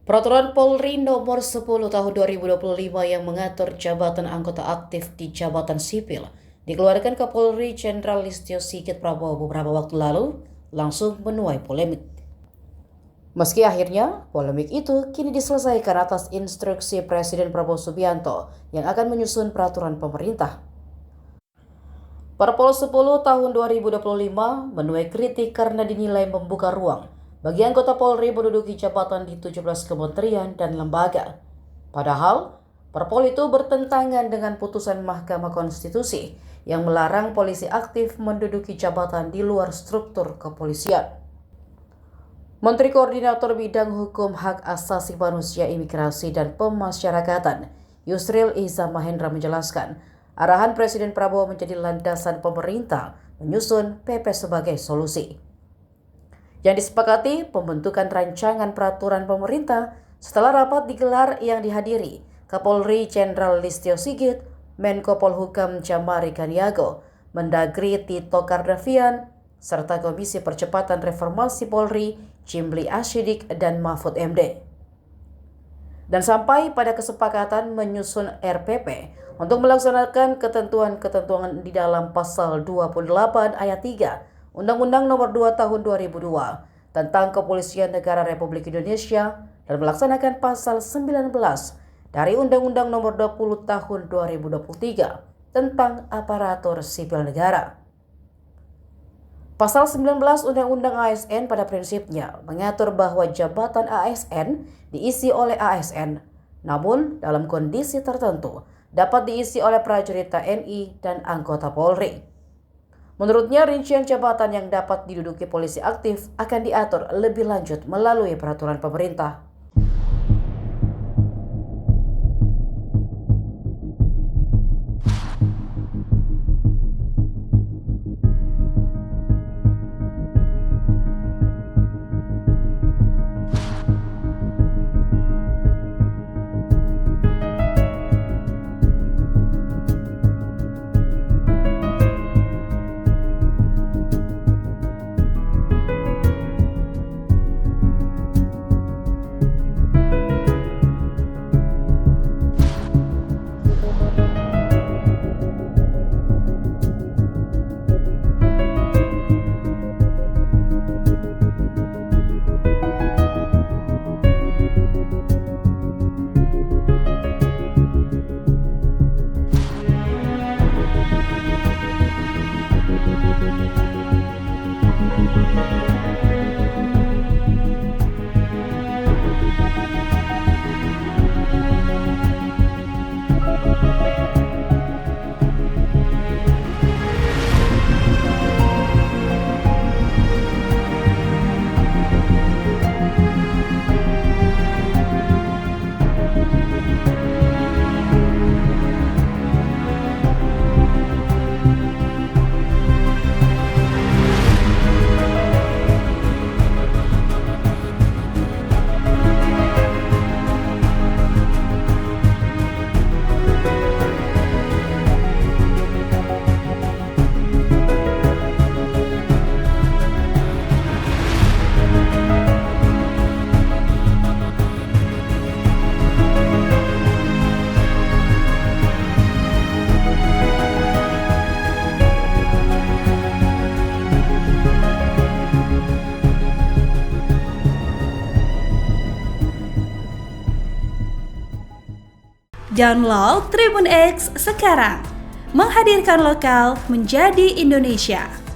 Peraturan Polri Nomor 10 Tahun 2025 yang mengatur jabatan anggota aktif di jabatan sipil dikeluarkan Kapolri Jenderal Listio Sigit Prabowo beberapa waktu lalu langsung menuai polemik. Meski akhirnya polemik itu kini diselesaikan atas instruksi Presiden Prabowo Subianto yang akan menyusun peraturan pemerintah. Perpol 10 tahun 2025 menuai kritik karena dinilai membuka ruang bagi anggota Polri menduduki jabatan di 17 kementerian dan lembaga. Padahal, Perpol itu bertentangan dengan putusan Mahkamah Konstitusi yang melarang polisi aktif menduduki jabatan di luar struktur kepolisian. Menteri Koordinator Bidang Hukum Hak Asasi Manusia, Imigrasi, dan Pemasyarakatan, Yusril Iza Mahendra menjelaskan, arahan Presiden Prabowo menjadi landasan pemerintah menyusun PP sebagai solusi. Yang disepakati pembentukan rancangan peraturan pemerintah setelah rapat digelar yang dihadiri Kapolri Jenderal Listio Sigit, Menko Polhukam Jamari Ganiago, Mendagri Tito Karnavian, serta Komisi Percepatan Reformasi Polri Jimli Asyidik dan Mahfud MD. Dan sampai pada kesepakatan menyusun RPP untuk melaksanakan ketentuan-ketentuan di dalam pasal 28 ayat 3 Undang-Undang Nomor 2 Tahun 2002 tentang Kepolisian Negara Republik Indonesia dan melaksanakan pasal 19 dari Undang-Undang Nomor 20 Tahun 2023 tentang Aparatur Sipil Negara. Pasal 19 Undang-Undang ASN pada prinsipnya mengatur bahwa jabatan ASN diisi oleh ASN, namun dalam kondisi tertentu dapat diisi oleh prajurit TNI dan anggota Polri. Menurutnya, rincian jabatan yang dapat diduduki polisi aktif akan diatur lebih lanjut melalui peraturan pemerintah. Download Tribun X sekarang, menghadirkan lokal menjadi Indonesia.